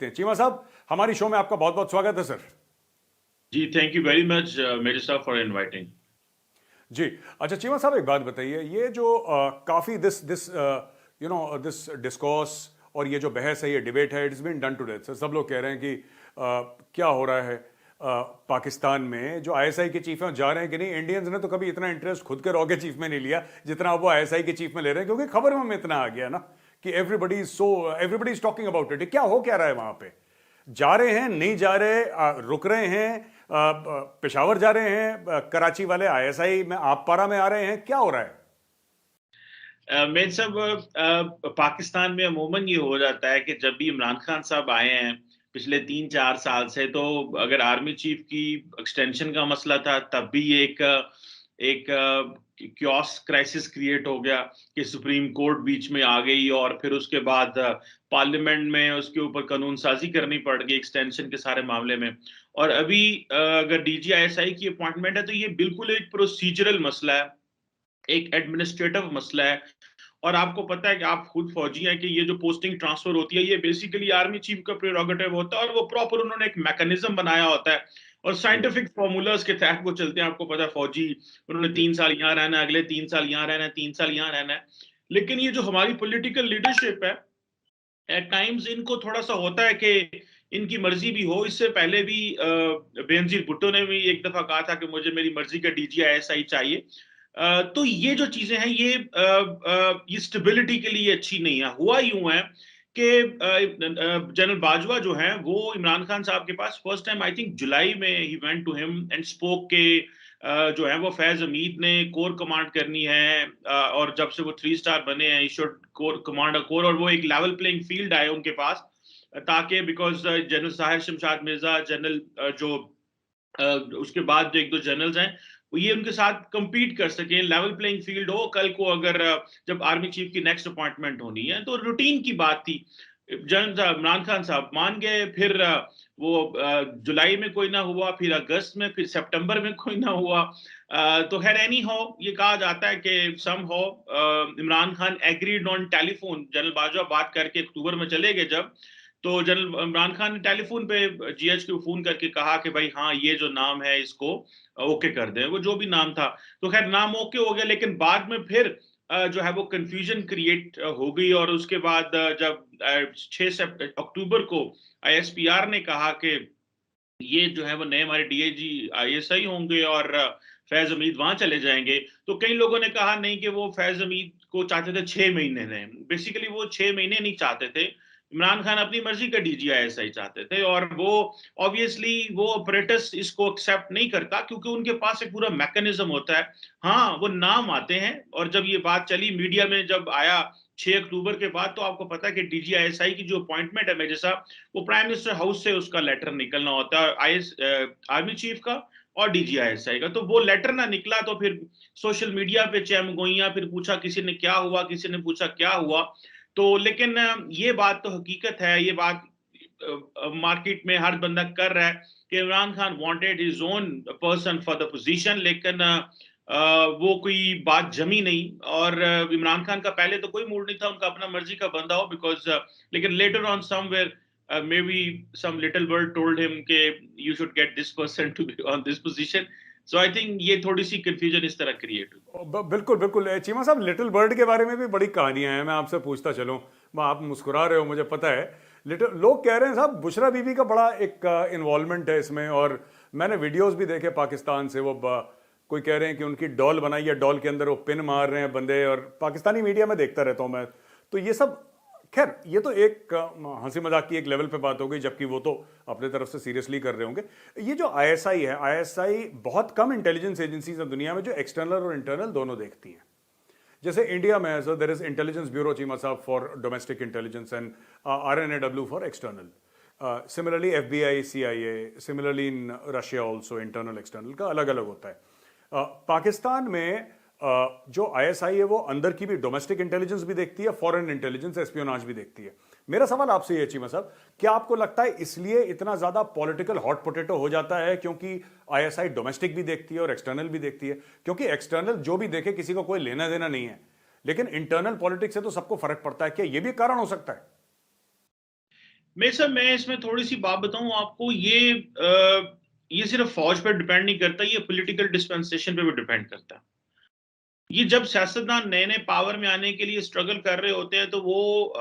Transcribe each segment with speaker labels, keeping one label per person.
Speaker 1: देखते हैं। चीमा साहब, हमारी शो में आपका बहुत बहुत स्वागत है सर।
Speaker 2: जी, thank you very much major साहब फॉर इनवाइटिंग।
Speaker 1: जी। अच्छा चीमा साहब, एक बात बताइए, ये जो काफी दिस दिस दिस डिस्कोर्स और ये जो बहस है, ये डिबेट है, it's been done to death. सब लोग कह रहे हैं कि क्या हो रहा है पाकिस्तान में। जो आईएसआई के चीफ हैं जा रहे हैं कि नहीं। इंडियंस ने तो कभी इतना इंटरेस्ट खुद के रॉ के चीफ में नहीं लिया जितना वो आईएसआई के चीफ में ले रहे हैं, क्योंकि खबर में इतना आ गया ना कि everybody is talking about it. क्या हो क्या रहा है वहां पे? जा रहे हैं, नहीं जा रहे, रुक रहे हैं, पेशावर जा रहे हैं, कराची वाले आईएसआई में आप पारा में आ रहे हैं, क्या हो रहा है?
Speaker 2: मेन साहब, पाकिस्तान में अमूमन ये हो जाता है कि जब भी इमरान खान साहब आए हैं पिछले 3-4 साल से, तो अगर आर्मी चीफ की एक्सटेंशन का मसला था तब भी एक एक क्योस क्राइसिस क्रिएट हो गया कि सुप्रीम कोर्ट बीच में आ गई और फिर उसके बाद पार्लियामेंट में उसके ऊपर कानून साजी करनी पड़ गई एक्सटेंशन के सारे मामले में। और अभी अगर डीजीआईएसआई की अपॉइंटमेंट है तो ये बिल्कुल एक प्रोसीजरल मसला है, एक एडमिनिस्ट्रेटिव मसला है। और आपको पता है कि आप खुद फौजी हैं कि ये जो पोस्टिंग ट्रांसफर होती है ये बेसिकली आर्मी चीफ का प्रेरोगेटिव होता है और वो प्रॉपर उन्होंने एक मैकेनिज्म बनाया होता है और साइंटिफिक फॉर्मूलाज के तहत वो चलते हैं। आपको पता है फौजी उन्होंने 3 साल यहाँ रहना है, अगले 3 साल यहाँ रहना है, 3 साल यहाँ रहना है। लेकिन ये जो हमारी पॉलिटिकल लीडरशिप है, एट टाइम्स इनको थोड़ा सा होता है कि इनकी मर्जी भी हो। इससे पहले भी बेनजीर भुट्टो ने भी एक दफा कहा था कि मुझे मेरी मर्जी का डीजीआईएसआई चाहिए। तो ये जो चीजें हैं ये स्टेबिलिटी के लिए अच्छी नहीं है। हुआ यूं है कि जनरल बाजवा जो हैं वो इमरान खान साहब के पास फर्स्ट टाइम आई थिंक जुलाई में ही went to him and spoke के जो है वो फैज हमीद ने कोर कमांड करनी है और जब से वो 3 स्टार बने हैं शुड कोर कमांड कोर, और वो एक लेवल प्लेइंग फील्ड आए उनके पास ताकि because general Sahir Shamshad Mirza, general जो उसके बाद जो एक दो जनरल्स हैं वो ये उनके साथ compete कर सकें, लेवल प्लेइंग फील्ड हो। कल को अगर जब आर्मी चीफ की नेक्स्ट अपॉइंटमेंट होनी है तो रूटीन की बात थी। जनरल इमरान खान साहब मान गए, फिर वो जुलाई में कोई ना हुआ, फिर अगस्त में, फिर सितंबर में कोई ना हुआ। तो खैर एनी हो, ये कहा जाता है कि सम हो Imran Khan agreed on telephone, general Bajwa बात करके अक्टूबर में चले गए जब, तो जनरल इमरान खान ने टेलीफोन पे जीएच को फोन करके कहा कि भाई हाँ ये जो नाम है इसको ओके कर दें, वो जो भी नाम था। तो खैर नाम ओके हो गया, लेकिन बाद में फिर जो है वो कंफ्यूजन क्रिएट हो गई। और उसके बाद जब 6 अक्टूबर को आईएसपीआर ने कहा कि ये जो है वो नए हमारे डीआईजी आईएसआई होंगे और फैज हमीद वहां चले जाएंगे, तो कई लोगों ने कहा नहीं कि वो फैज हमीद को चाहते थे 6 महीने रहें। बेसिकली वो 6 महीने नहीं चाहते थे, इमरान खान अपनी मर्जी का डीजीआईएसआई चाहते थे। और वो ऑब्वियसली वो ऑपरेटर्स इसको एक्सेप्ट नहीं करता क्योंकि उनके पास एक पूरा मैकेनिज्म होता है। हाँ वो नाम आते हैं, और जब ये बात चली मीडिया में जब आया 6 अक्टूबर के बाद, तो आपको पता है कि डीजीआईएसआई की जो अपॉइंटमेंट है मेरे साहब, वो प्राइम मिनिस्टर हाउस से उसका लेटर निकलना होता है, आर्मी चीफ का और डीजीआईएसआई का। तो वो लेटर ना निकला तो फिर सोशल मीडिया पे चहमगोइयां, फिर पूछा किसी ने क्या हुआ, किसी ने पूछा क्या हुआ। तो लेकिन ये बात तो हकीकत है, ये बात मार्केट में हर बंदा कर रहा है कि Imran Khan wanted his own person for the position, लेकिन वो कोई बात जमी नहीं। और इमरान खान का पहले तो कोई मूड नहीं था उनका अपना मर्जी का बंदा हो, बिकॉज लेकिन later on somewhere maybe some little bird told him कि you should get this person to be on this position. So I think ये थोड़ी सी confusion इस तरह क्रिएट हुई।
Speaker 1: बिल्कुल बिल्कुल। चीमा साहब, लिटिल बर्ड के बारे में भी बड़ी कहानियां हैं, मैं आपसे पूछता चलूं। आप मुस्कुरा रहे हो, मुझे पता है। लिटिल लोग कह रहे हैं साहब बुशरा बीबी का बड़ा एक इन्वॉल्वमेंट है इसमें, और मैंने वीडियोस भी देखे पाकिस्तान से। वो कोई कह रहे हैं कि उनकी डॉल बनाई है, डॉल के अंदर वो पिन मार रहे हैं बंदे, और पाकिस्तानी मीडिया में देखता रहता हूं मैं। तो ये सब खैर ये तो एक हंसी मजाक की एक लेवल पे बात हो गई, जबकि वो तो अपने तरफ से सीरियसली कर रहे होंगे। ये जो आईएसआई है, आईएसआई बहुत कम इंटेलिजेंस एजेंसीज हैं दुनिया में जो एक्सटर्नल और इंटरनल दोनों देखती हैं। जैसे इंडिया में so there is intelligence bureau Cheema साहब for domestic intelligence and RNAW for external. Similarly FBI, CIA, similarly in Russia also internal external का अलग अलग होता है। पाकिस्तान में जो आईएसआई है वो अंदर की भी डोमेस्टिक इंटेलिजेंस भी देखती है, फॉरेन इंटेलिजेंस एस्पियोनाज भी देखती है। मेरा सवाल आपसे ये चीमा साहब, क्या आपको लगता है इसलिए इतना ज्यादा पॉलिटिकल हॉट पोटैटो हो जाता है क्योंकि आईएसआई डोमेस्टिक भी देखती है और एक्सटर्नल भी देखती है? क्योंकि एक्सटर्नल जो भी देखे किसी को कोई लेना देना नहीं है, लेकिन इंटरनल पॉलिटिक्स से तो सबको फर्क पड़ता है। क्या ये भी कारण हो सकता है?
Speaker 2: मैं इसमें थोड़ी सी बात बताऊं आपको, ये सिर्फ फौज पर डिपेंड नहीं करता, ये पॉलिटिकल डिस्पेंसेशन पे भी डिपेंड करता है। ये जब सियासतदान नए नए पावर में आने के लिए स्ट्रगल कर रहे होते हैं तो वो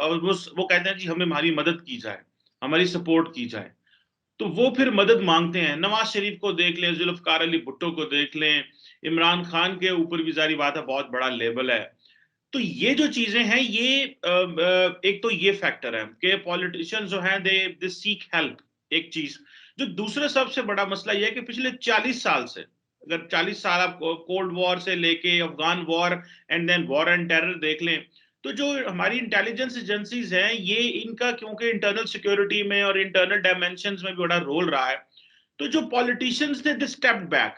Speaker 2: कहते हैं जी हमें हमारी मदद की जाए, हमारी सपोर्ट की जाए, तो वो फिर मदद मांगते हैं। नवाज शरीफ को देख लें, जुल्फकार अली भुट्टो को देख लें, इमरान खान के ऊपर भी जारी बात है बहुत बड़ा लेवल है। तो ये जो चीजें हैं, एक तो ये फैक्टर है कि पॉलिटिशियंस जो हैं दे सीक हेल्प, एक चीज। जो दूसरा सबसे बड़ा मसला ये है कि पिछले 40 साल से, अगर 40 साल आप कोल्ड वॉर से लेके Afghan war and then war and terror देख लें, तो जो हमारी इंटेलिजेंस एजेंसीज हैं, ये इनका क्योंकि इंटरनल सिक्योरिटी में और इंटरनल डायमेंशन में भी बड़ा रोल रहा है, तो जो पॉलिटिशियंस थे दे स्टेप बैक,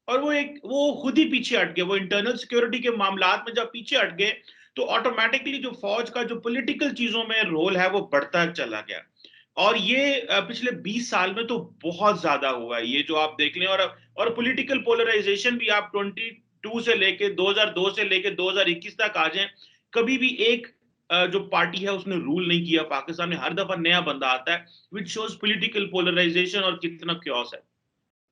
Speaker 2: और वो खुद ही पीछे हट गए। वो इंटरनल सिक्योरिटी के मामलात में जब पीछे हट गए, तो ऑटोमेटिकली जो फौज का जो पॉलिटिकल चीजों में रोल है वो बढ़ता चला गया। और ये पिछले 20 साल में तो बहुत ज्यादा हुआ है, ये जो आप देख लें। और पॉलिटिकल पोलराइजेशन भी आप 22 से लेके 2002 से लेके 2021 तक आ जाए, कभी भी एक जो पार्टी है उसने रूल नहीं किया पाकिस्तान में, हर दफा नया बंदा आता है, विच शोज पॉलिटिकल पोलराइजेशन और कितना क्योस है।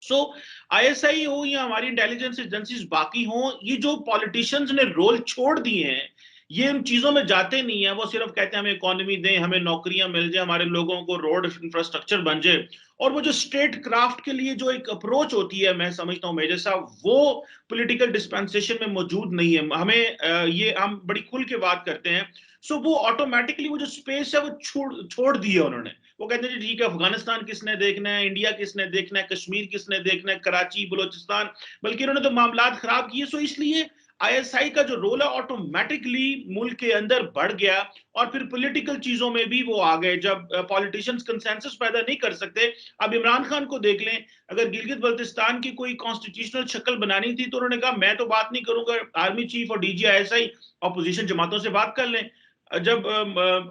Speaker 2: सो आईएसआई हो या हमारी इंटेलिजेंस एजेंसीज बाकी हो, ये जो पॉलिटिशियंस ने रोल छोड़ दिए हैं, ये इन चीजों में जाते नहीं है। वो सिर्फ कहते हैं हमें इकोनॉमी दें, हमें नौकरियां मिल जाए, हमारे लोगों को रोड इंफ्रास्ट्रक्चर बन जाए। और वो जो स्टेट क्राफ्ट के लिए जो एक अप्रोच होती है, मैं समझता हूं मेजर साहब, वो पॉलिटिकल डिस्पेंसेशन में मौजूद नहीं है। ये हम बड़ी खुल के बात करते हैं। सो वो ऑटोमेटिकली वो जो स्पेस है वो छोड़ दी है उन्होंने। वो कहते हैं जी ठीक है, अफगानिस्तान किसने देखना है, इंडिया किसने देखना है, कश्मीर किसने देखना है, कराची, बलोचिस्तान, बल्कि उन्होंने तो मामलात खराब किए। सो इसलिए आईएसआई का जो रोल है ऑटोमेटिकली मुल्क के अंदर बढ़ गया, और फिर पॉलिटिकल चीजों में भी वो आ गए। जब पॉलिटिशियंस कंसेंसस पैदा नहीं कर सकते, अब इमरान खान को देख लें, अगर गिलगित बल्तिस्तान की कोई कॉन्स्टिट्यूशनल शक्ल बनानी थी तो उन्होंने कहा मैं तो बात नहीं करूंगा, आर्मी चीफ और डीजी आईएसआई अपोजिशन जमातों से बात कर लें। जब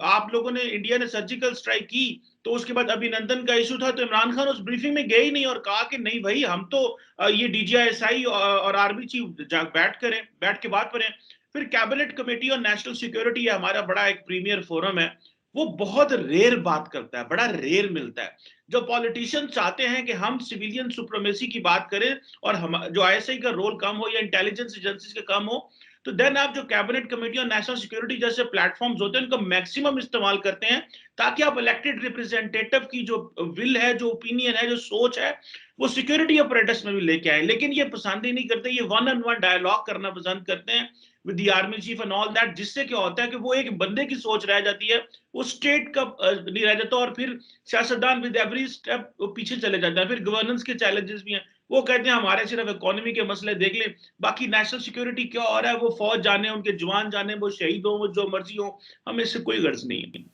Speaker 2: आप लोगों ने, इंडिया ने सर्जिकल स्ट्राइक की, तो उसके बाद अभिनंदन का इशू था, तो इमरान खान उस ब्रीफिंग में गए ही नहीं और कहा कि नहीं भाई, हम तो ये डीजीआईएसआई और आर्मी चीफ बैठ के बात करें। फिर कैबिनेट कमेटी और नेशनल सिक्योरिटी है हमारा बड़ा एक प्रीमियर फोरम है, वो बहुत रेयर बात करता है, बड़ा रेयर मिलता है। जो पॉलिटिशियन चाहते हैं कि हम सिविलियन सुप्रीमेसी की बात करें और हम जो आईएसआई का रोल कम हो या इंटेलिजेंस एजेंसीज का कम हो, तो देन आप जो कैबिनेट कमेटी और नेशनल सिक्योरिटी जैसे प्लेटफॉर्म्स होते हैं उनका मैक्सिमम इस्तेमाल करते हैं, ताकि आप इलेक्टेड रिप्रेजेंटेटिव की जो विल है, जो ओपिनियन है, जो सोच है, वो सिक्योरिटी अपरेटस में भी लेके आए। लेकिन ये पसंद ही नहीं करते, ये वन ऑन वन डायलॉग करना पसंद करते हैं with the army cheap and all that, जिससे क्या होता है कि वो एक बंदे की सोच रह जाती है, वो स्टेट का नहीं रह जाता, और फिर सियासतदान विद एवरी स्टेप पीछे चले जाते हैं। फिर गवर्नेंस के चैलेंजेस भी हैं, वो कहते हैं हमारे सिर्फ इकोनॉमी के मसले देख ले, बाकी नेशनल सिक्योरिटी क्या हो रहा है वो फौज जाने, उनके जवान जाने, वो शहीद हो, वो जो मर्जी हो, हमें इससे कोई गर्ज नहीं है।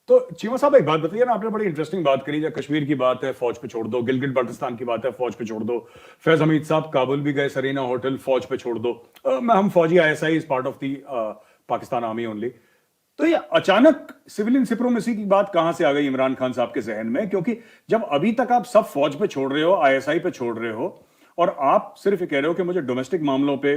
Speaker 1: तो चीमा साहब एक बात बताइए ना, आपने बड़ी इंटरेस्टिंग बात करी, जब कश्मीर की बात है फौज पे छोड़ दो, गिलगित बाल्टिस्तान की बात है फौज पे छोड़ दो, फैज हमीद साहब काबुल भी गए, सरीना होटल, फौज पे छोड़ दो। हम फौजी ISI is part of the Pakistan army only. तो ये अचानक सिविलियन सुप्रीमेसी की बात कहां से आ गई इमरान खान साहब के जहन में? क्योंकि जब अभी तक आप सब फौज पे छोड़ रहे हो, आईएसआई पे छोड़ रहे हो, और आप सिर्फ ये कह रहे हो कि मुझे डोमेस्टिक मामलों पे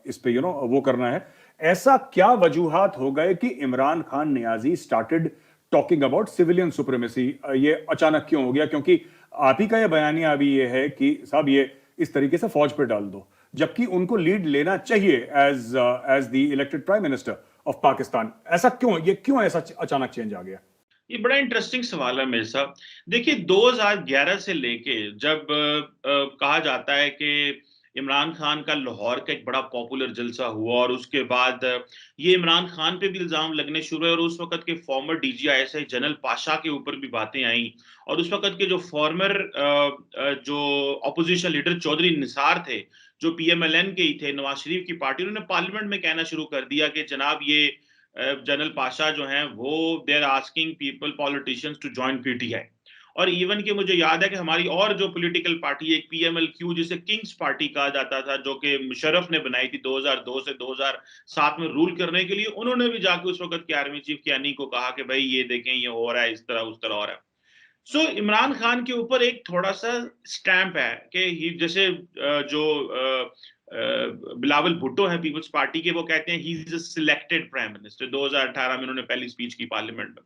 Speaker 1: इस पे वो करना है, ऐसा क्या वजूहात हो गए कि Imran Khan Niazi started talking about civilian supremacy? ये अचानक क्यों हो गया? क्योंकि आप ही का ये बयानिया अभी ये है कि साहब ये इस तरीके से फौज पे डाल दो, जबकि उनको लीड लेना चाहिए as as the elected prime minister of Pakistan. ऐसा क्यों, ये क्यों ऐसा अचानक चेंज आ गया?
Speaker 2: ये बड़ा इंटरेस्टिंग सवाल है मेरे साहब। देखिए 2011 से लेके जब कहा जाता है कि इमरान खान का लाहौर का एक बड़ा पॉपुलर जलसा हुआ, और उसके बाद ये इमरान खान पे भी इल्जाम लगने शुरू हुए, और उस वक्त के फॉर्मर डीजीआईएसआई जनरल पाशा के ऊपर भी बातें आई, और उस वक्त के जो फॉर्मर जो अपोजिशन लीडर चौधरी निसार थे, जो पीएमएलएन के ही थे, नवाज शरीफ की पार्टी, उन्होंने पार्लियामेंट में कहना शुरू कर दिया कि जनाब ये जनरल पाशा जो हैं वो they are asking people politicians to join PTI. और इवन कि मुझे याद है कि हमारी और जो पॉलिटिकल पार्टी, एक पीएमएलक्यू जिसे किंग्स पार्टी कहा जाता था, जो कि मुशर्रफ ने बनाई थी 2002 से 2007 में रूल करने के लिए, उन्होंने भी जाके उस वक्त के आर्मी चीफ कियानी को कहा कि भाई ये देखें ये हो रहा है, इस तरह उस तरह हो रहा है। सो इमरान खान के ऊपर एक थोड़ा सा स्टैंप है कि जैसे जो बिलावल भुट्टो है पीपल्स पार्टी के, वो कहते हैं he is a selected prime minister. 2018 में उन्होंने पहली स्पीच की पार्लियामेंट में।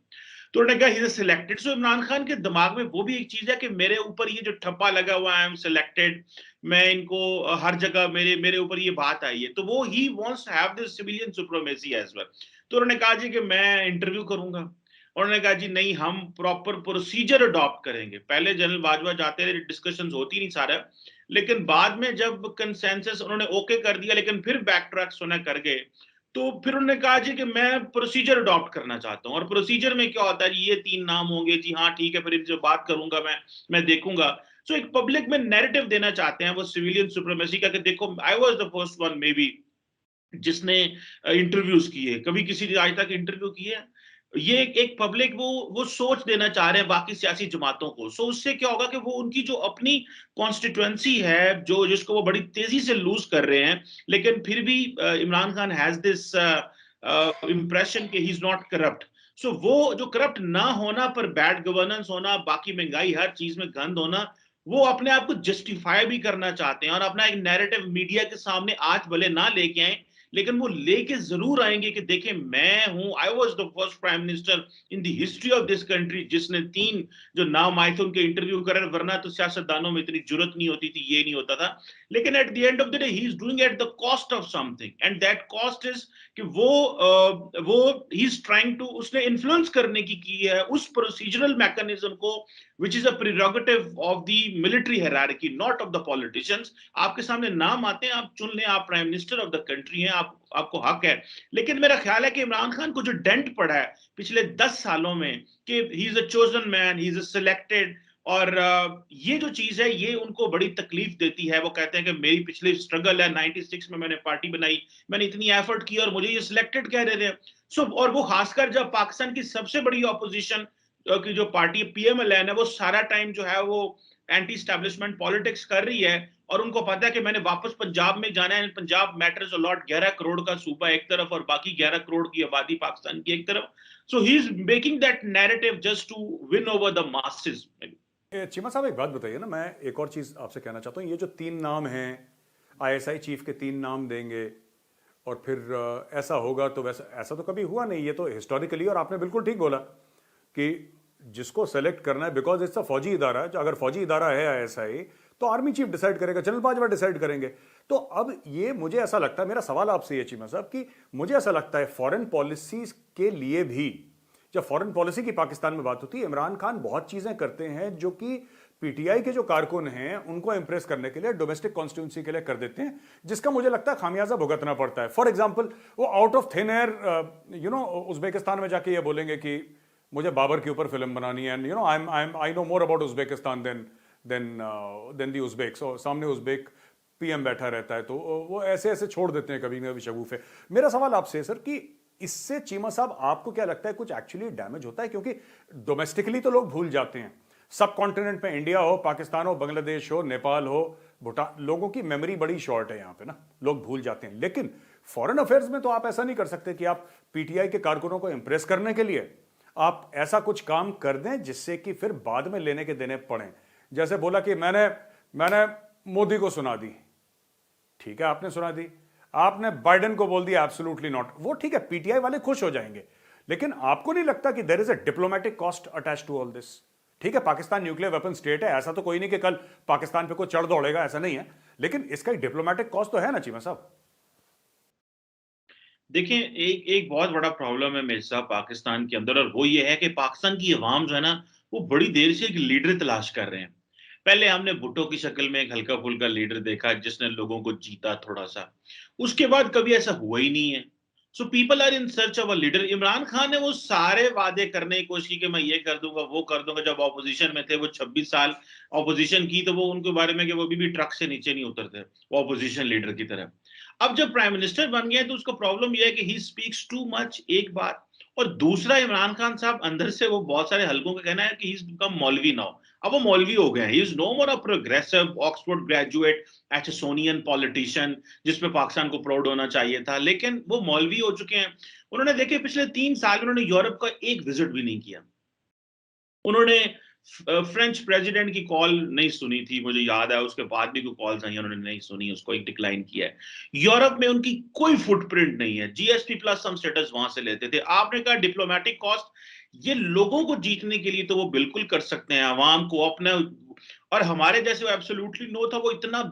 Speaker 2: तो उन्होंने कहा ही इज सिलेक्टेड। सो इमरान खान के दिमाग में वो भी एक चीज है कि मेरे ऊपर ये जो ठप्पा लगा हुआ है, आई एम सिलेक्टेड, मैं इनको हर जगह मेरे मेरे ऊपर ये बात आई है, तो वो he wants to have this civilian supremacy as well. तो उन्होंने कहा जी कि मैं इंटरव्यू करूंगा। उन्होंने कहा जी नहीं, हम प्रॉपर प्रोसीजर अडॉप्ट करेंगे। पहले जनरल बाजवा जाते रहे, डिस्कशंस होती नहीं सारा, लेकिन बाद में जब कंसेंसस उन्होंने ओके कर दिया, लेकिन फिर बैक ट्रैक सुना कर गए, तो फिर उन्होंने कहा जी कि मैं प्रोसीजर अडॉप्ट करना चाहता हूं। और प्रोसीजर में क्या होता है जी, ये 3 नाम होंगे जी, हाँ ठीक है, फिर इनसे बात करूंगा, मैं देखूंगा। सो एक पब्लिक में नैरेटिव देना चाहते हैं वो सिविलियन सुप्रीमेसी का, कि देखो I was the first one may be जिसने इंटरव्यूज किए, कभी किसी ने आज तक इंटरव्यू किए। ये एक पब्लिक वो सोच देना चाह रहे हैं बाकी सियासी जमातों को। सो उससे क्या होगा कि वो उनकी जो अपनी कॉन्स्टिट्युएंसी है, जो जिसको वो बड़ी तेजी से लूज कर रहे हैं, लेकिन फिर भी Imran Khan has this impression कि ही इज नॉट करप्ट। सो वो जो करप्ट ना होना पर बैड गवर्नेंस होना, बाकी महंगाई, हर चीज में गंद होना, वो अपने आप को जस्टिफाई भी करना चाहते हैं और अपना एक नैरेटिव मीडिया के सामने आज भले ना लेके आए, लेकिन वो लेके जरूर आएंगे कि देखें मैं हूं, I was the first prime minister in the history of this country जिसने 3 जो नाम आए थे उनके इंटरव्यू करे, वरना तो सियासतदानों में इतनी जरूरत नहीं होती थी, ये नहीं होता था। लेकिन at the end of the day he is doing at the cost of something, and that cost is कि वो ही इज ट्राइंग टू, उसने इन्फ्लुएंस करने की है उस प्रोसीजरल मैकेनिज्म को which is a prerogative of the military hierarchy, not of the politicians। आपके सामने नाम आते हैं, आप चुन लें, आप prime minister of the country हैं, आपको हक है। लेकिन मेरा ख्याल है कि इमरान खान को जो डेंट पड़ा है पिछले 10 सालों में कि he is a chosen man, he is a selected, और ये जो चीज है ये उनको बड़ी तकलीफ देती है। वो कहते हैं कि मेरी पिछली स्ट्रगल है, 96 में मैंने पार्टी बनाई, मैंने इतनी एफर्ट की और मुझे ये सिलेक्टेड कह रहे थे। सो और वो खासकर जब पाकिस्तान की सबसे बड़ी ऑपोजिशन की जो पार्टी पीएमएलएन है, वो सारा टाइम जो है वो एंटी स्टैब्लिशमेंट पॉलिटिक्स कर रही है, और उनको पता है कि मैंने वापस पंजाब में जाना है, Punjab matters a lot, 11 crore का सूबा एक तरफ और बाकी 11 करोड़ की आबादी पाकिस्तान की एक तरफ। So he is making that narrative just to win over the masses.
Speaker 1: Cheema साहब एक बात बताइए ना, मैं एक और चीज आपसे कहना चाहता हूँ। ये जो 3 नाम हैं, आईएसआई चीफ के 3 नाम देंगे और फिर ऐसा होगा तो वैसा, ऐसा तो कभी हुआ नहीं, ये तो हिस्टोरिकली, और आपने बिल्कुल ठीक बोला कि जिसको सेलेक्ट करना है, बिकॉज इट्स अ फौजी इदारा, अगर फौजी इदारा है आईएसआई तो आर्मी चीफ डिसाइड करेगा, जनरल बाजवा डिसाइड करेंगे। तो अब ये मुझे ऐसा लगता है, मेरा सवाल आपसे ये चीमा साहब, कि मुझे ऐसा लगता है फॉरेन पॉलिसी के लिए भी, जब फॉरेन पॉलिसी की पाकिस्तान में बात होती है, इमरान खान बहुत चीजें करते हैं जो कि पीटीआई के जो कारकुन हैं उनको इंप्रेस करने के लिए, डोमेस्टिक कॉन्स्टिट्यूंसी के लिए कर देते हैं, जिसका मुझे लगता है खामियाजा भुगतना पड़ता है। फॉर एग्जाम्पल, वो out of thin air Uzbekistan में जाके ये बोलेंगे कि मुझे बाबर के ऊपर फिल्म बनानी है, and I know more about Uzbekistan than the Uzbek. So सामने उज्बेक पीएम बैठा रहता है, तो वो ऐसे ऐसे छोड़ देते हैं कभी ना कभी शगुफे। मेरा सवाल आपसे सर कि इससे चीमा साहब आपको क्या लगता है कुछ एक्चुअली डैमेज होता है? क्योंकि डोमेस्टिकली तो लोग भूल जाते हैं, सब कॉन्टिनेंट में, इंडिया हो, पाकिस्तान हो, बांग्लादेश हो, नेपाल हो, भूटान, लोगों की मेमोरी बड़ी शॉर्ट है यहाँ पे ना, लोग भूल जाते हैं। लेकिन फॉरेन अफेयर्स में तो आप ऐसा नहीं कर सकते कि आप पीटीआई के कारकुनों को इंप्रेस करने के लिए आप ऐसा कुछ काम कर दें जिससे कि फिर बाद में लेने के देने पड़े। जैसे बोला कि मैंने मोदी को सुना दी, ठीक है, आपने सुना दी, आपने बाइडेन को बोल दिया एब्सोल्युटली नॉट, वो ठीक है, पीटीआई वाले खुश हो जाएंगे। लेकिन आपको नहीं लगता कि there is a diplomatic cost attach to all this? ठीक है, पाकिस्तान न्यूक्लियर वेपन स्टेट है, ऐसा तो कोई नहीं कि कल पाकिस्तान पे कोई चढ़ दौड़ेगा, ऐसा नहीं है, लेकिन इसका एक डिप्लोमेटिक कॉस्ट तो है ना चीमा साहब?
Speaker 2: देखिए, एक बहुत बड़ा प्रॉब्लम है मेरे साहब पाकिस्तान के अंदर, और वो ये है कि पाकिस्तान की अवाम जो है ना, वो बड़ी देर से एक लीडर तलाश कर रहे हैं। पहले हमने भुट्टो की शक्ल में एक हल्का फुल्का लीडर देखा जिसने लोगों को जीता थोड़ा सा, उसके बाद कभी ऐसा हुआ ही नहीं है। So people are in search of a leader. Imran Khan ने वो सारे वादे करने की कोशिश की कि मैं ये कर दूंगा, वो कर दूंगा। जब ऑपोजिशन में थे, वो 26 साल ऑपोजिशन की, तो वो उनके बारे में कि वो भी ट्रक से नीचे नहीं उतरते, वो ऑपोजिशन लीडर की तरह। अब जब प्राइम मिनिस्टर बन गया तो उसको प्रॉब्लम यह है कि ही स्पीक्स टू मच, एक बात, और दूसरा इमरान खान साहब अंदर से वो बहुत सारे हलकों का कहना है कि he is become maulvi now. अब वो मौलवी हो गए हैं, he is no more a progressive Oxford graduate Aitchisonian politician जिसमें पाकिस्तान को प्राउड होना चाहिए था, लेकिन वो मौलवी हो चुके हैं। उन्होंने देखे पिछले 3 साल उन्होंने यूरोप का एक विजिट भी नहीं किया। उन्होंने फ्रेंच प्रेसिडेंट की कॉल नहीं सुनी थी, मुझे याद है, उसके बाद भी कोई कॉल्स आई उन्होंने नहीं सुनी, उसको एक डिक्लाइन किया है। यूरोप में उनकी कोई फुटप्रिंट नहीं है, जीएसपी प्लस हम स्टेटस वहां से लेते थे। आपने कहा डिप्लोमेटिक कॉस्ट, ये लोगों को जीतने के लिए तो वो बिल्कुल कर सकते हैं, आवाम को अपना, और हमारे जैसे वो एब्सोल्युटली नो था, वो इतना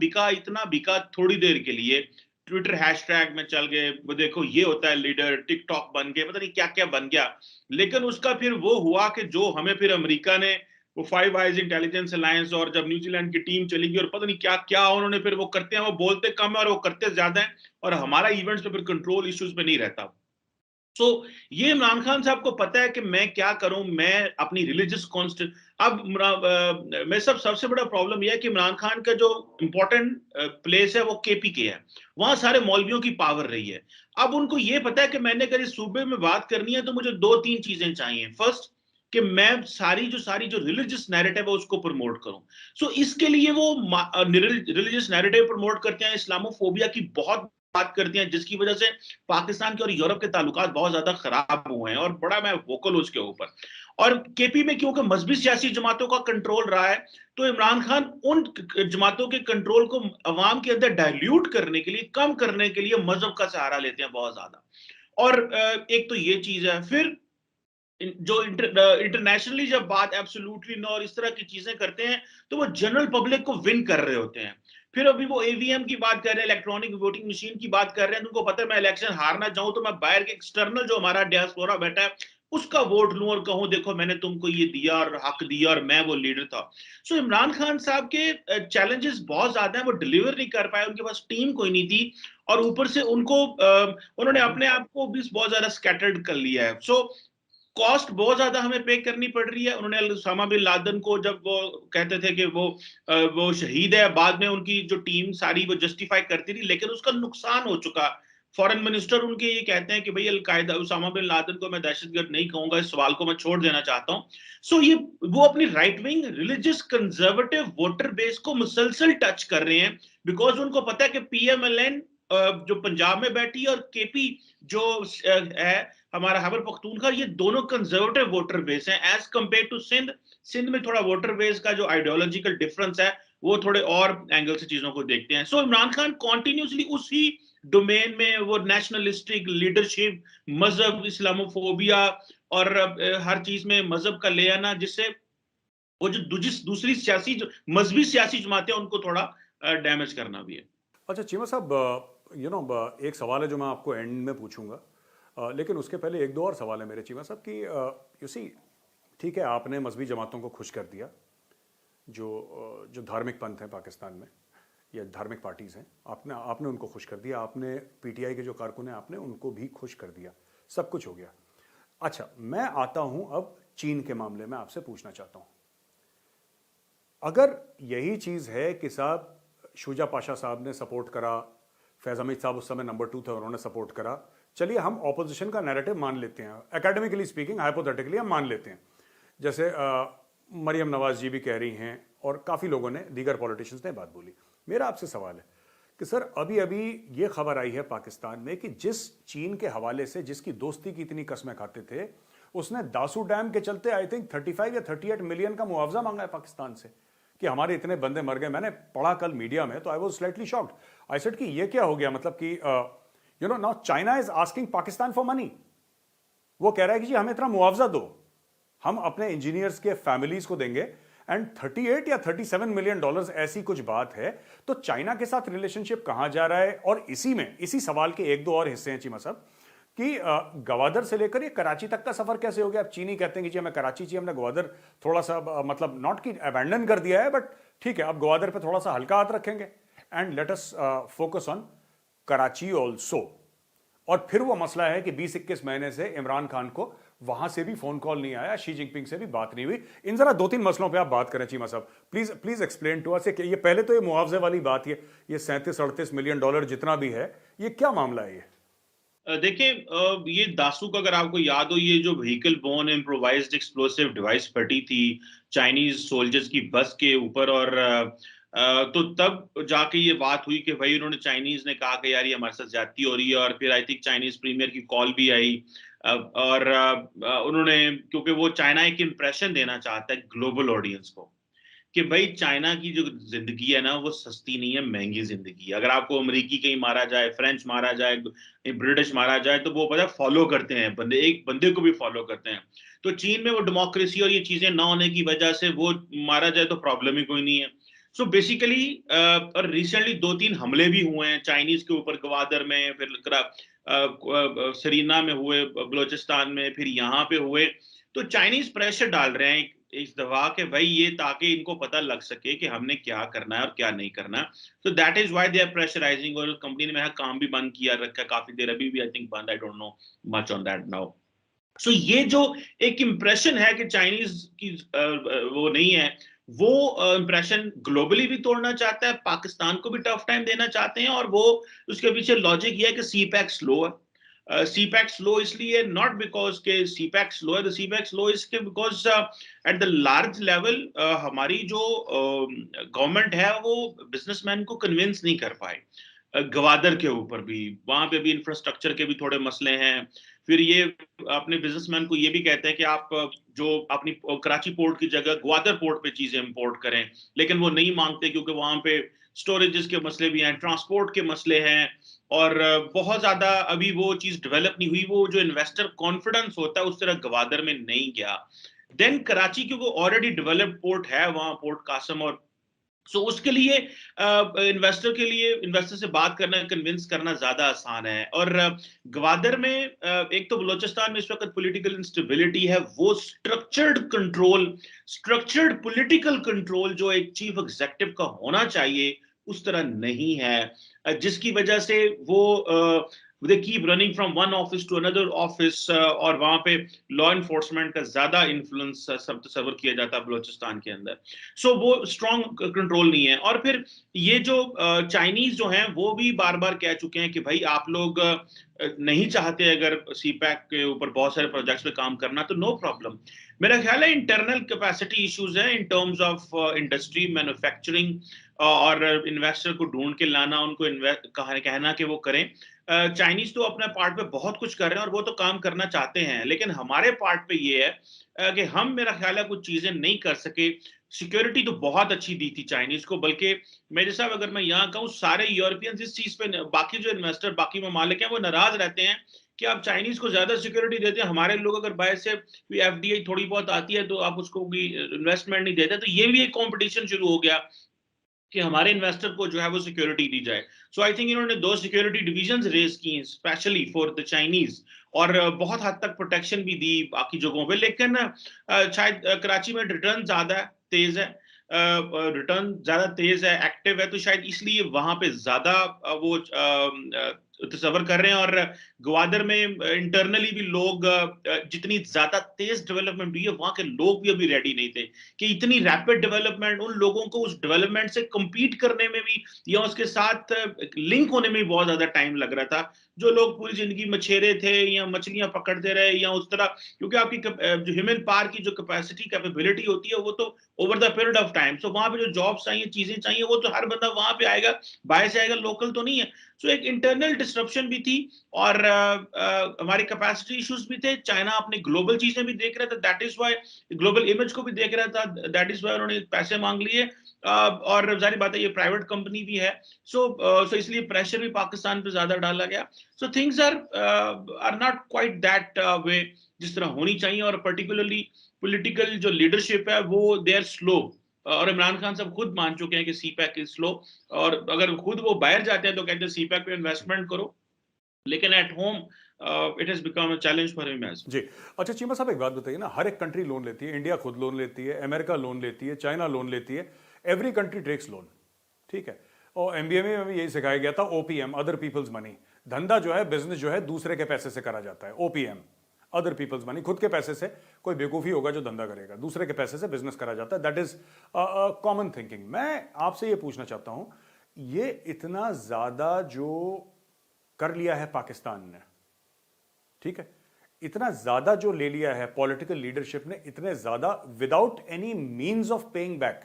Speaker 2: बिका थोड़ी देर के लिए, ट्विटर हैशटैग में चल गए, वो देखो ये होता है लीडर, टिकटॉक बन गए, पता नहीं क्या क्या बन गया। लेकिन उसका फिर वो हुआ कि जो हमें फिर अमेरिका ने वो फाइव आइज इंटेलिजेंस अलायंस, और जब न्यूजीलैंड की टीम चली गई और पता नहीं क्या क्या उन्होंने फिर वो करते हैं, वो बोलते कम है और वो करते ज्यादा है, और हमारा इवेंट्स पे फिर कंट्रोल इश्यूज पे नहीं रहता। सो ये इमरान खान साहब को पता है कि मैं क्या करूं, मैं अपनी रिलीजियस कॉन्स्टेंट। अब मैं सबसे बड़ा प्रॉब्लम यह है कि इमरान खान का जो इंपॉर्टेंट प्लेस है वो केपी के है, वहां सारे मौलवियों की पावर रही है। अब उनको ये पता है कि मैंने अगर इस सूबे में बात करनी है तो मुझे दो तीन चीजें चाहिए। फर्स्ट, कि मैं सारी जो रिलीजियस नैरेटिव है उसको प्रमोट करूं। सो इसके लिए वो रिलीजियस नैरेटिव प्रमोट करते हैं, इस्लामोफोबिया की बहुत बात करती हैं, जिसकी वजह से पाकिस्तान के और यूरोप के ताल्लुकात बहुत ज्यादा खराब हुए हैं, और बड़ा मैं वोकल उसके ऊपर। और केपी में क्योंकि मजहबी सियासी जमातों का कंट्रोल रहा है, तो इमरान खान उन जमातों के कंट्रोल को अवाम के अंदर डाइल्यूट करने के लिए, कम करने के लिए मजहब का सहारा लेते हैं बहुत ज्यादा। और एक तो ये चीज है। फिर जो इंटरनेशनली जब बात एब्सोल्युटली नो और इस तरह की चीजें करते हैं, तो वो जनरल पब्लिक को विन कर रहे होते हैं। फिर अभी वो ईवीएम की बात कर रहे हैं, इलेक्ट्रॉनिक वोटिंग मशीन की बात कर रहे हैं, तो उनको पता है मैं इलेक्शन हार ना जाऊं तो मैं बाहर के एक्सटर्नल जो हमारा डियास्पोरा बैठा है उसका वोट लूं और कहूं देखो मैंने तुमको ये दिया और हक दिया और मैं वो लीडर था। सो इमरान खान साहब के चैलेंजेस बहुत ज्यादा हैं, वो डिलीवर नहीं कर पाए, उनके पास टीम कोई नहीं थी, और ऊपर से उनको उन्होंने अपने आप को भी बहुत ज्यादा स्कैटर्ड कर लिया है। सो कॉस्ट बहुत ज्यादा हमें पे करनी पड़ रही है। उन्होंने उसामा बिन लादेन को जब वो कहते थे कि वो शहीद है, बाद में उनकी जो टीम सारी वो जस्टिफाई करती थी, लेकिन उसका नुकसान हो चुका। फॉरेन मिनिस्टर उनके ये कहते हैं कि भाई अलकायदा उसामा बिन लादेन को मैं दहशतगर्द नहीं कहूंगा, इस सवाल को मैं छोड़ देना चाहता हूं। सो ये वो अपनी right wing religious conservative voter base को मुसलसल टच कर रहे हैं, बिकॉज उनको पता है कि पीएमएलएन जो पंजाब में बैठी है और केपी जो है हमारा खैबर पख्तूनख्वा, ये दोनों कंजर्वेटिव वोटर बेस हैं as compare to Sindh. Sindh में थोड़ा वोटर बेस का जो आइडियोलॉजिकल डिफरेंस है, वो थोड़े और एंगल से चीजों को देखते हैं। सो इमरान खान कॉन्टिन्यूसली उसी डोमेन में वो नेशनलिस्टिक लीडरशिप, मजहब, इस्लामोफोबिया और हर चीज में मजहब का ले आना, जिससे वो जो दूसरी सियासी मजहबी सियासी जमातें उनको थोड़ा डैमेज करना भी है।
Speaker 1: अच्छा चीमा साहब, एक सवाल है जो मैं आपको एंड में पूछूंगा, लेकिन उसके पहले एक दो और सवाल है मेरे चीमा साहब कि यू सी, ठीक है आपने मजहबी जमातों को खुश कर दिया, जो धार्मिक पंथ हैं पाकिस्तान में या धार्मिक पार्टीज़ हैं, आपने उनको खुश कर दिया, आपने पीटीआई के जो कारकुन हैं आपने उनको भी खुश कर दिया, सब कुछ हो गया। अच्छा, मैं आता हूं अब चीन के मामले में आपसे पूछना चाहता हूं, अगर यही चीज़ है कि साहब शुजा पाशा साहब ने सपोर्ट करा, फैज़ हमीद साहब उस समय नंबर 2 थे, उन्होंने सपोर्ट करा, चलिए हम ऑपोजिशन का नैरेटिव मान लेते हैं, एकेडमिकली स्पीकिंग, हाइपोथेटिकली हम मान लेते हैं, जैसे मरियम नवाज जी भी कह रही हैं और काफ़ी लोगों ने, दीगर पॉलिटिशियंस ने बात बोली। मेरा आपसे सवाल है कि सर अभी अभी ये खबर आई है पाकिस्तान में कि जिस चीन के हवाले से जिसकी दोस्ती की इतनी कस्में खाते थे, उसने दासू डैम के चलते आई थिंक 35 या 38 मिलियन का मुआवजा मांगा है पाकिस्तान से कि हमारे इतने बंदे मर गए। मैंने पढ़ा कल मीडिया में, तो I was slightly shocked. I said कि ये क्या हो गया, मतलब कि now China is asking Pakistan for money. वो कह रहा है कि जी हमें इतना मुआवजा दो, हम अपने इंजीनियर्स के फैमिलीज को देंगे, एंड 38 या 37 मिलियन डॉलर्स ऐसी कुछ बात है। तो चाइना के साथ रिलेशनशिप कहां जा रहा है? और इसी सवाल के एक दो और हिस्से हैं चीमा साहब कि गवादर से लेकर ये कराची तक का सफर कैसे हो गया। अब चीनी कहते हैं कि जी हमें कराची चाहिए, हमने गवादर थोड़ा सा मतलब नॉट कि अबैंडन कर दिया है, बट ठीक है अब गवादर पे थोड़ा सा हल्का हाथ रखेंगे, and let us focus on Karachi also. और फिर वो मसला है कि 20-21 महीने से इमरान खान को वहां से भी फोन कॉल नहीं आया, शी जिनपिंग से भी बात नहीं हुई। इन जरा 2-3 मसलों पे आप बात करें चीमा साहब, please please explain to us. ये पहले तो ये मुआवजे वाली बात, ये 37-38 मिलियन डॉलर जितना भी है, ये क्या मामला है? ये
Speaker 2: देखिए, ये दासू का अगर आपको याद हो, ये जो vehicle borne improvised explosive device फटी थी चाइनीज सोल्जर्स की बस के ऊपर, और तो तब जाके ये बात हुई कि भाई उन्होंने, चाइनीज ने कहा कि यार ये हमारे साथ ज्यादती हो रही है, और फिर आई थिंक चाइनीज प्रीमियर की कॉल भी आई। और उन्होंने, क्योंकि वो चाइना एक इंप्रेशन देना चाहता है ग्लोबल ऑडियंस को कि भाई चाइना की जो जिंदगी है ना वो सस्ती नहीं है, महंगी जिंदगी है। अगर आपको अमेरिकी कहीं मारा जाए, फ्रेंच मारा जाए, ब्रिटिश मारा जाए, तो वो पता फॉलो करते हैं, बंदे एक बंदे को भी फॉलो करते हैं। तो चीन में वो डेमोक्रेसी और ये चीजें ना होने की वजह से वो मारा जाए तो प्रॉब्लम ही कोई नहीं है। सो बेसिकली और रिसेंटली 2-3 हमले भी हुए हैं चाइनीज के ऊपर, गवादर में, फिर सरीना में हुए, बलोचिस्तान में, फिर यहाँ पे हुए। तो चाइनीज प्रेशर डाल रहे हैं इस दवा के भाई ये, ताकि इनको पता लग सके कि हमने क्या करना है और क्या नहीं करना। तो that is why they are pressurising. और कंपनी ने मेरा काम भी बंद किया रखा है काफी देर, अभी भी आई थिंक बंद, I don't know much on that now. So ये जो एक इंप्रेशन है कि चाइनीज की वो नहीं है, वो इंप्रेशन ग्लोबली भी तोड़ना चाहता है, पाकिस्तान को भी टफ टाइम देना चाहते हैं। और वो उसके पीछे लॉजिक ये है कि सीपैक स्लो है। सीपैक स्लो इसलिए, नॉट बिकॉज के सीपैक स्लो है, द सीपैक स्लो इज के because at the large level हमारी जो गवर्नमेंट है वो बिजनेसमैन को कन्विंस नहीं कर पाए। गवादर के ऊपर भी, वहां पे भी इंफ्रास्ट्रक्चर के भी थोड़े मसले हैं। फिर ये अपने बिजनेसमैन को ये भी कहते हैं कि आप जो अपनी कराची पोर्ट की जगह ग्वादर पोर्ट पे चीजें इंपोर्ट करें, लेकिन वो नहीं मांगते क्योंकि वहां पे स्टोरेजेस के मसले भी हैं, ट्रांसपोर्ट के मसले हैं, और बहुत ज्यादा अभी वो चीज डेवलप नहीं हुई। वो जो इन्वेस्टर कॉन्फिडेंस होता है उस तरह गवादर में नहीं गया। देन कराची क्योंकि ऑलरेडी डेवलप्ड पोर्ट है वहां, पोर्ट कासम, और सो उसके लिए इन्वेस्टर के लिए, इन्वेस्टर से बात करना, कन्विंस करना ज्यादा आसान है। और ग्वादर में एक तो बलोचिस्तान में इस वक्त पॉलिटिकल इंस्टेबिलिटी है, वो structured control, structured political control जो एक चीफ एग्जीक्यूटिव का होना चाहिए उस तरह नहीं है, जिसकी वजह से वो they keep running from one office to another office, और वहां पे लॉ इन्फोर्समेंट का ज्यादा इन्फ्लुएंस सब तस्वर किया जाता है बलोचिस्तान के अंदर। सो वो स्ट्रॉन्ग कंट्रोल नहीं है। और फिर ये जो चाइनीज जो हैं वो भी बार बार कह चुके हैं कि भाई आप लोग नहीं चाहते अगर सीपैक के ऊपर बहुत सारे प्रोजेक्ट्स पे काम करना तो नो प्रॉब्लम। मेरा ख्याल है इंटरनल कैपेसिटी इश्यूज है in terms of industry, manufacturing, और इन्वेस्टर को ढूंढ के लाना, उनको कहना कि वो करें। चाइनीज तो अपने पार्ट पे बहुत कुछ कर रहे हैं और वो तो काम करना चाहते हैं, लेकिन हमारे पार्ट पे ये है कि हम, मेरा ख्याल है, कुछ चीजें नहीं कर सके। सिक्योरिटी तो बहुत अच्छी दी थी चाइनीज को, बल्कि मेरे साहब अगर मैं यहाँ कहूँ, सारे यूरोपियंस इस चीज पे, बाकी जो इन्वेस्टर, बाकी ममालिक हैं, वो नाराज रहते हैं कि आप चाइनीज को ज्यादा सिक्योरिटी देते हैं, हमारे लोग अगर बाहर से एफडीआई थोड़ी बहुत आती है तो आप उसको भी इन्वेस्टमेंट नहीं देते। तो ये भी एक कॉम्पिटिशन शुरू हो गया कि हमारे इन्वेस्टर को जो है वो सिक्योरिटी दी जाए। सो आई थिंक इन्होंने 2 सिक्योरिटी डिविजन्स रेज की स्पेशली फॉर द चाइनीज, और बहुत हद तक प्रोटेक्शन भी दी बाकी जगहों पे। लेकिन शायद कराची में रिटर्न ज्यादा तेज है, रिटर्न ज्यादा तेज है, एक्टिव है, तो शायद इसलिए वहां पे ज्यादा वो तस्वर कर रहे हैं। और ग्वादर में इंटरनली भी लोग, जितनी ज्यादा तेज डेवलपमेंट हुई है, वहां के लोग भी अभी रेडी नहीं थे कि इतनी रैपिड डेवलपमेंट, उन लोगों को उस डेवलपमेंट से compete करने में भी या उसके साथ लिंक होने में भी बहुत ज्यादा टाइम लग रहा था। जो लोग पूरी जिंदगी मछेरे थे या मछलियां पकड़ते रहे या उस तरह, क्योंकि आपकी जो ह्यूमन पावर की जो कैपेसिटी, कैपेबिलिटी होती है, वो तो over the period of time. So वहां पे जो जॉब्स चाहिए, चीजें चाहिए, वो तो हर बंदा वहां पे आएगा, बाहर से आएगा, लोकल तो नहीं है। सो एक इंटरनल डिस्ट्रप्शन भी थी, और हमारी कैपेसिटी इश्यूज भी थे। चाइना अपनी ग्लोबल चीजें भी देख रहा था, that is why global image को भी देख रहा था, दैट इज वाई उन्होंने पैसे मांग लिए। और जारी बात है ये प्राइवेट कंपनी भी है, सो इसलिए प्रेशर भी पाकिस्तान पे ज्यादा डाला गया। So things are not quite that way जिस तरह होनी चाहिए। और पर्टिकुलरली पॉलिटिकल जो लीडरशिप है वो दे आर स्लो, और इमरान खान साहब खुद मान चुके हैं कि सीपैक इज स्लो। और अगर खुद वो बाहर जाते हैं तो कहते हैं सीपैक पे इन्वेस्टमेंट करो, लेकिन at home it has become a challenge for him as.
Speaker 1: जी। अच्छा चीमा साहब, एक बात बताइए ना, हर एक कंट्री लोन लेती है, इंडिया खुद लोन लेती है, अमेरिका लोन लेती है, चाइना लोन लेती है, एवरी कंट्री टेक्स लोन, ठीक है। और एमबीए में भी यही सिखाया गया था, ओपीएम, अदर पीपल्स मनी। धंधा जो है, बिजनेस जो है, दूसरे के पैसे से करा जाता है, ओपीएम, अदर पीपल्स मनी। खुद के पैसे से कोई बेवकूफ़ी होगा जो धंधा करेगा, दूसरे के पैसे से बिजनेस करा जाता है, दैट इज कॉमन थिंकिंग। मैं आपसे ये पूछना चाहता हूं, ये इतना ज्यादा जो कर लिया है पाकिस्तान ने, ठीक है, इतना ज्यादा जो ले लिया है पॉलिटिकल लीडरशिप ने, इतने ज्यादा without any means of paying back.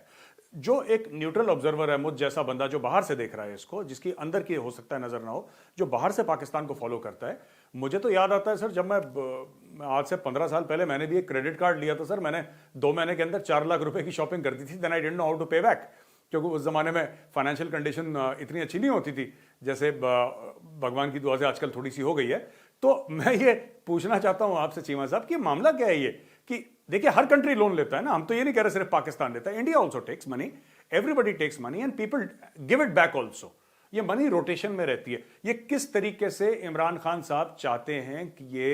Speaker 1: जो एक न्यूट्रल ऑब्जर्वर है, मुझ जैसा बंदा जो बाहर से देख रहा है इसको, जिसकी अंदर की हो सकता है नजर ना हो, जो बाहर से पाकिस्तान को फॉलो करता है, मुझे तो याद आता है सर, जब मैं आज से 15 साल पहले मैंने भी एक क्रेडिट कार्ड लिया था सर, मैंने 2 महीने के अंदर 4 लाख रुपए की शॉपिंग कर दी थी। Then I didn't know how to pay back, क्योंकि उस जमाने में फाइनेंशियल कंडीशन इतनी अच्छी नहीं होती थी जैसे भगवान की दुआ से आजकल थोड़ी सी हो गई है। तो मैं ये पूछना चाहता हूं आपसे चीमा साहब कि मामला क्या है ये, कि देखिए हर कंट्री लोन लेता है ना, हम तो ये नहीं कह रहे सिर्फ पाकिस्तान लेता है, India also takes money, everybody takes money and people give it back also. ये मनी रोटेशन में रहती है। ये किस तरीके से इमरान खान साहब चाहते हैं कि ये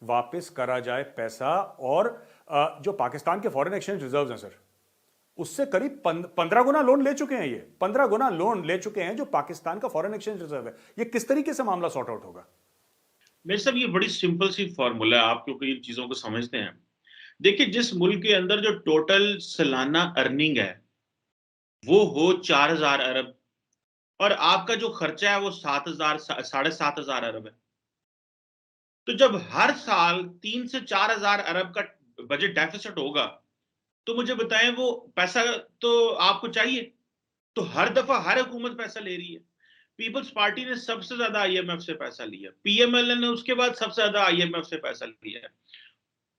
Speaker 1: वापस करा जाए पैसा, और जो पाकिस्तान के फॉरेन एक्सचेंज रिजर्व्स हैं सर, उससे करीब 15 गुना लोन ले चुके हैं, ये 15 गुना लोन ले चुके हैं जो पाकिस्तान का फॉरेन एक्सचेंज रिजर्व है। ये किस तरीके से मामला सॉर्ट आउट होगा?
Speaker 2: मेरे साहब ये बड़ी सिंपल सी फॉर्मूला है, आप क्योंकि इन चीजों को समझते हैं। देखिए, जिस मुल्क के अंदर जो टोटल सालाना अर्निंग है वो हो 4,000 अरब, और आपका जो खर्चा है वो 7,000 7,500 अरब है, तो जब हर साल 3 से 4,000 अरब का बजट डेफिसिट होगा, तो मुझे बताएं वो पैसा तो आपको चाहिए। तो हर दफा हर हुकूमत पैसा ले रही है। पीपल्स पार्टी ने सबसे ज्यादा आईएमएफ से पैसा लिया, पीएमएल ने उसके बाद सबसे ज्यादा आईएमएफ से पैसा लिया है।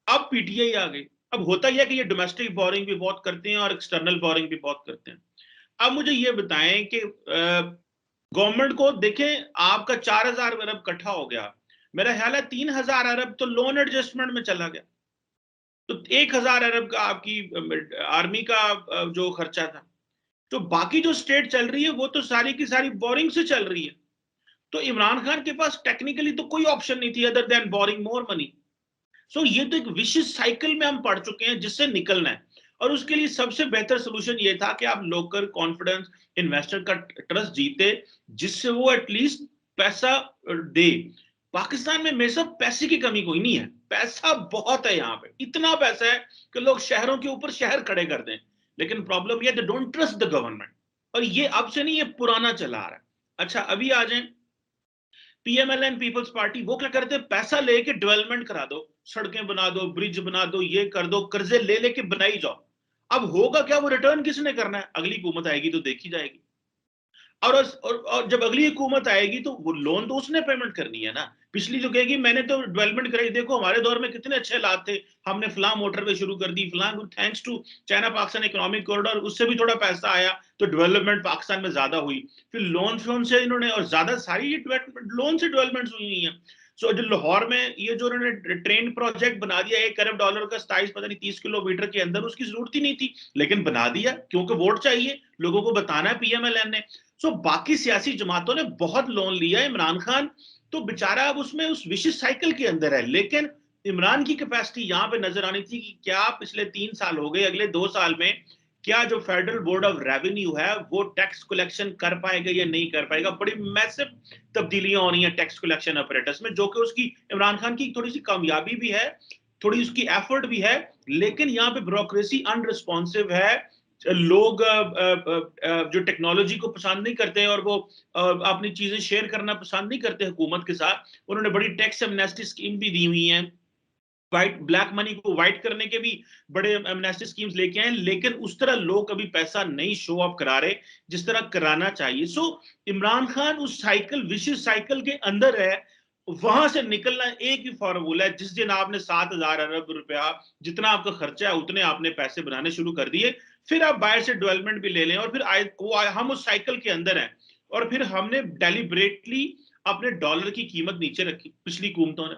Speaker 2: अब पीटीआई आ गई। अब होता यह है कि ये डोमेस्टिक बोरिंग भी बहुत करते हैं और एक्सटर्नल बोरिंग भी बहुत करते हैं। अब मुझे ये बताएं कि गवर्नमेंट को देखें, आपका 4,000 अरब इकट्ठा हो गया, मेरा ख्याल है 3,000 अरब तो लोन एडजस्टमेंट में चला गया, तो 1,000 अरब का आपकी आर्मी का जो खर्चा था। तो बाकी जो स्टेट चल रही है वो तो सारी की सारी बोरिंग से चल रही है। तो इमरान खान के पास टेक्निकली तो कोई ऑप्शन नहीं थी other than borrowing more money. So ये तो एक विशिष्ट साइकिल में हम पड़ चुके हैं जिससे निकलना है, और उसके लिए सबसे बेहतर सोल्यूशन ये था कि आप लोकल कॉन्फिडेंस इन्वेस्टर का ट्रस्ट जीते, जिससे वो एटलीस्ट पैसा दे। पाकिस्तान में मेरे साथ पैसे की कमी कोई नहीं है, पैसा बहुत है, यहाँ पे इतना पैसा है कि लोग शहरों के ऊपर शहर खड़े कर दें, लेकिन प्रॉब्लम ये they don't trust the government. और ये अब से नहीं, ये पुराना चला आ रहा है। अच्छा, अभी आ जाए पीएमएल एंड पीपल्स पार्टी, वो क्या करते हैं, पैसा लेके डेवलपमेंट करा दो, सड़कें बना दो, ब्रिज बना दो, ये कर दो, कर्जे ले लेके बनाई जाओ। अब होगा क्या, वो रिटर्न किसने करना है? अगली हुकूमत आएगी तो देखी जाएगी। और जब अगली हुकूमत आएगी तो वो लोन तो उसने पेमेंट करनी है ना। पिछली जो कहेगी मैंने तो डेवलपमेंट कराई, देखो हमारे दौर में कितने अच्छे हालात थे, हमने फलां मोटरवे शुरू कर दी, फलां, thanks to China Pakistan economic corridor, उससे भी थोड़ा पैसा आया तो डेवलपमेंट पाकिस्तान में ज्यादा हुई। फिर लोन से इन्होंने, और ज्यादा सारी लोन से डेवलपमेंट हुई नहीं है। सो जो लाहौर में ये जो उन्होंने ट्रेन प्रोजेक्ट बना दिया $1 अरब का, 27 पता नहीं 30 किलोमीटर के अंदर, उसकी जरूरत ही नहीं थी, लेकिन बना दिया क्योंकि वोट चाहिए, लोगों को बताना है पीएमएलएन ने। सो बाकी सियासी जमातों ने बहुत लोन लिया। इमरान खान तो बेचारा अब उसमें उस विशिष्ट साइकिल के अंदर है, लेकिन इमरान की कैपेसिटी यहां पे नजर आनी थी कि क्या पिछले 3 साल हो गए, अगले 2 साल में क्या जो फेडरल बोर्ड ऑफ रेवेन्यू है वो टैक्स कलेक्शन कर पाएगा या नहीं कर पाएगा। बड़ी मैसिव तब्दीलियां हो रही हैं टैक्स कलेक्शन ऑपरेटर्स में, जो कि उसकी इमरान खान की थोड़ी सी कामयाबी भी है, थोड़ी उसकी एफर्ट भी है, लेकिन यहाँ पे ब्यूरोक्रेसी अनरिस्पॉन्सिव है। लोग जो टेक्नोलॉजी को पसंद नहीं करते और वो अपनी चीजें शेयर करना पसंद नहीं करते हुकूमत के साथ। उन्होंने बड़ी टैक्स एमनेस्टी स्कीम भी दी हुई है, व्हाइट ब्लैक मनी को व्हाइट करने के भी बड़े एमनेस्टी स्कीम्स लेके आए, लेकिन उस तरह लोग अभी पैसा नहीं शो ऑफ करा रहे जिस तरह कराना चाहिए। सो इमरान खान उस साइकिल, विशिष्ट साइकिल के अंदर है। वहां से निकलना एक ही फॉर्मूला है, जिस दिन आपने 7,000 अरब रुपया जितना आपका खर्चा है उतने आपने पैसे बनाने शुरू कर दिए, फिर आप बाहर से डेवलपमेंट भी ले लें, और फिर हम उस साइकिल के अंदर हैं। और फिर हमने डेलिब्रेटली अपने डॉलर की कीमत नीचे रखी पिछली हुकूमतों ने।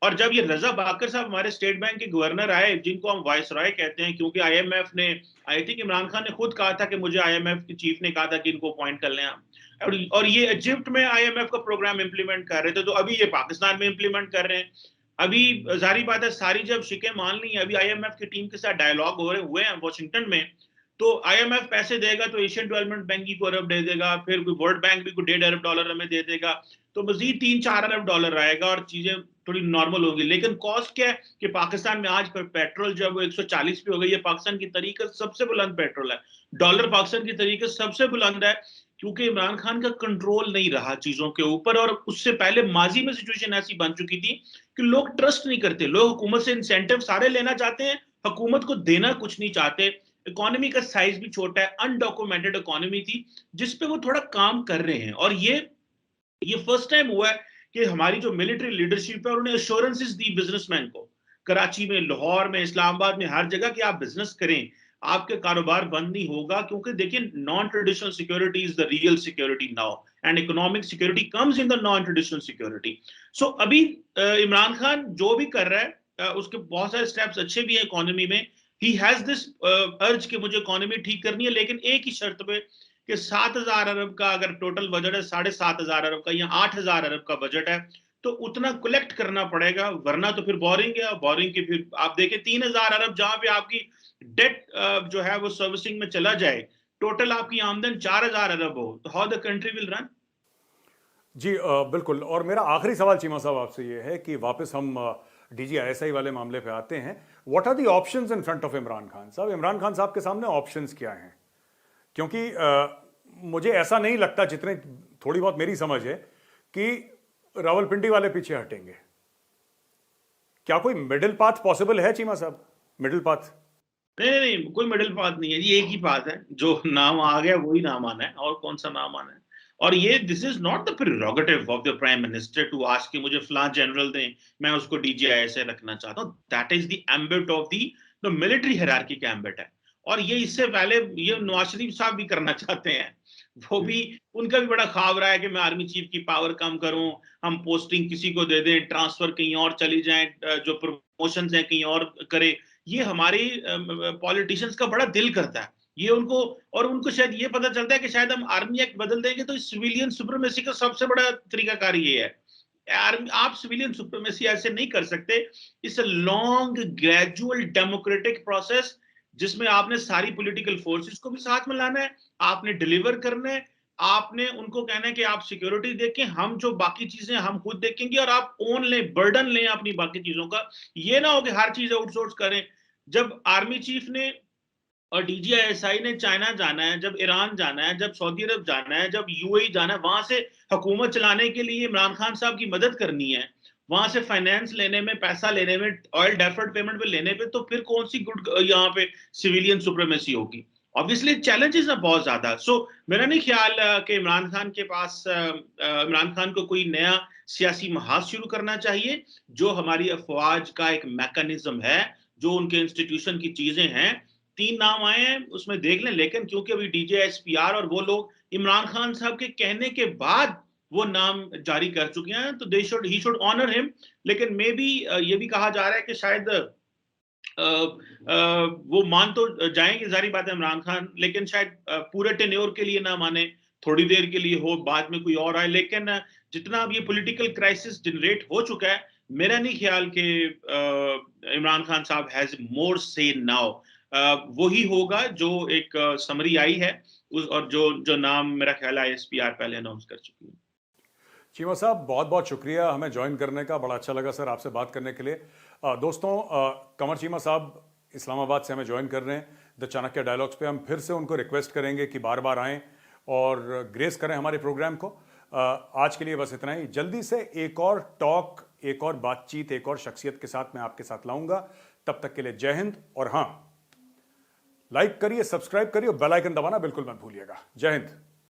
Speaker 2: और जब ये रजा बाकर साहब हमारे स्टेट बैंक के गवर्नर आए, जिनको हम वाइसरॉय कहते हैं, क्योंकि आईएमएफ ने, आई थिंक इमरान खान ने खुद कहा था कि मुझे आईएमएफ के चीफ ने कहा था कि इनको अपॉइंट कर लें आप, और ये इजिप्ट में आईएमएफ का प्रोग्राम इंप्लीमेंट कर रहे थे, तो अभी ये पाकिस्तान में इंप्लीमेंट कर रहे हैं। अभी जारी बात है, सारी जब शिकें मान ली, अभी आईएमएफ की टीम के साथ डायलॉग हुए हैं वॉशिंगटन में, तो आईएमएफ पैसे देगा तो एशियन डेवलपमेंट बैंक की को अरब दे देगा, फिर वर्ल्ड बैंक भी को $1.5 अरब हमें दे देगा, तो मजीद $3-4 अरब आएगा और चीजें थोड़ी नॉर्मल होगी। लेकिन कॉस्ट क्या है कि पाकिस्तान में आज पेट्रोल जब 140 पे हो गई है, पाकिस्तान की तरीके सबसे बुलंद पेट्रोल है, डॉलर पाकिस्तान की तरीके सबसे बुलंद है, क्योंकि इमरान खान का कंट्रोल नहीं रहा चीजों के ऊपर। और उससे पहले माजी में सिचुएशन ऐसी बन चुकी थी कि लोग ट्रस्ट नहीं करते, लोग हुकूमत से इंसेंटिव सारे लेना चाहते हैं, हुकूमत को देना कुछ नहीं चाहते। इकोनॉमी का साइज भी छोटा है, अनडॉक्यूमेंटेड इकोनॉमी थी जिसपे वो थोड़ा काम कर रहे हैं। और ये फर्स्ट टाइम हुआ है कि हमारी जो मिलिट्री लीडरशिप है उन्होंने एश्योरेंसेस दी बिजनेसमैन को, कराची में, लाहौर में, इस्लामाबाद में, हर जगह कि आप बिजनेस करें, आपके कारोबार बंद नहीं होगा, क्योंकि देखिए non traditional security is the real security now, and economic security comes in the non traditional security. So अभी इमरान खान जो भी कर रहा है, उसके बहुत सारे स्टेप्स अच्छे भी हैं इकोनॉमी में। ही हैज दिस अर्ज कि मुझे इकोनॉमी ठीक करनी है, लेकिन एक ही शर्त पे कि 7,000 अरब का अगर टोटल बजट है, 7,500 अरब का या 8,000 अरब का बजट है, तो उतना कलेक्ट करना पड़ेगा, वरना तो फिर बोरिंग है। बोरिंग की फिर आप देखें 3,000 अरब जहां पे आपकी डेट जो है वो सर्विसिंग में चला जाए, टोटल आपकी आमदन 4,000 अरब हो, तो how the country will run?
Speaker 1: जी बिल्कुल। और मेरा आखिरी सवाल चीमा साहब आपसे ये है कि वापस हम DGISI वाले मामले पे आते हैं। What are the options in front of Imran Khan साहब? इमरान खान साहब के सामने ऑप्शंस क्या हैं? क्योंकि मुझे ऐसा नहीं लगता, जितने थोड़ी बहुत मेरी समझ है, कि रावलपिंडी वाले पीछे हटेंगे। क्या कोई मिडिल पाथ पॉसिबल है चीमा साहब? Middle path?
Speaker 2: नहीं नहीं नहीं, कोई मिडिल पाथ नहीं है जी, एक ही पाथ है, जो नाम आ गया वही नाम आना है, और कौन सा नाम आना है। और ये this is not the prerogative of the prime minister to ask कि मुझे फलां जनरल दें, मैं उसको DGI रखना चाहता हूँ। That is the ambit of the military hierarchy का एम्बिट है। और ये इससे पहले ये नवाज शरीफ साहब भी करना चाहते हैं, वो भी, उनका भी बड़ा ख्वाब रहा है कि मैं आर्मी चीफ की पावर कम करूं, हम पोस्टिंग किसी को दे दें, ट्रांसफर कहीं और चली जाए, जो प्रमोशन है कहीं और करे। ये हमारे पॉलिटिशियंस का बड़ा दिल करता है ये उनको। और उनको शायद ये पता चलता है कि शायद हम आर्मी एक्ट बदल देंगे तो सिविलियन सुप्रीमेसी का सबसे बड़ा तरीकाकार ये है। आप सिविलियन सुप्रीमेसी ऐसे नहीं कर सकते। It's a long gradual democratic process, जिसमें आपने सारी पॉलिटिकल फोर्सेस को भी साथ में लाना है, आपने डिलीवर करना है, आपने उनको कहना है कि आप सिक्योरिटी देखें, हम जो बाकी चीजें हम खुद देखेंगे, और आप ओन लें, बर्डन लें अपनी बाकी चीजों का। ये ना हो कि हर चीज आउटसोर्स करें। जब आर्मी चीफ ने और DGISI ने चाइना जाना है, जब ईरान जाना है, जब सऊदी अरब जाना है, जब UAE जाना है, वहां से हुकूमत चलाने के लिए इमरान खान साहब की मदद करनी है, वहां से फाइनेंस लेने में, पैसा लेने में, ऑयल डेफर्ड पेमेंट पे लेने पे, तो फिर कौन सी गुड यहाँ पे सिविलियन सुप्रीमेसी होगी? ऑब्वियसली चैलेंजेस है बहुत ज्यादा। सो मेरा नहीं ख्याल कि इमरान खान के पास, इमरान खान को कोई नया सियासी महाज शुरू करना चाहिए। जो हमारी अफवाज का एक मैकेनिज्म है, जो उनके इंस्टीट्यूशन की चीजें हैं, 3 नाम आए हैं उसमें देख लें। लेकिन क्योंकि अभी DGSPR और वो लोग इमरान खान साहब के कहने के बाद वो नाम जारी कर चुके हैं, तो ही शुड ऑनर हिम। लेकिन मे बी ये भी कहा जा रहा है कि शायद वो मान तो जाएंगे, जारी बात है इमरान खान, लेकिन शायद पूरे टेन्योर के लिए ना माने, थोड़ी देर के लिए हो, बाद में कोई और आए। लेकिन जितना अब ये पॉलिटिकल क्राइसिस जनरेट हो चुका है, मेरा नहीं ख्याल कि इमरान खान साहब हैज मोर से नाउ। वही होगा जो एक समरी आई है उस, और जो जो नाम मेरा ख्याल है ISPR पहले अनाउंस कर चुकी है।
Speaker 1: चीमा साहब बहुत बहुत शुक्रिया हमें ज्वाइन करने का, बड़ा अच्छा लगा सर आपसे बात करने के लिए। दोस्तों, कमर चीमा साहब इस्लामाबाद से हमें ज्वाइन कर रहे हैं द चाणक्य डायलॉग्स पे। हम फिर से उनको रिक्वेस्ट करेंगे कि बार बार आएँ और ग्रेस करें हमारे प्रोग्राम को। आज के लिए बस इतना ही। जल्दी से एक और टॉक, एक और बातचीत, एक और शख्सियत के साथ मैं आपके साथ लाऊंगा। तब तक के लिए जय हिंद। और हाँ, लाइक करिए, सब्सक्राइब करिए, बेल आइकन दबाना बिल्कुल मत भूलिएगा। जय हिंद।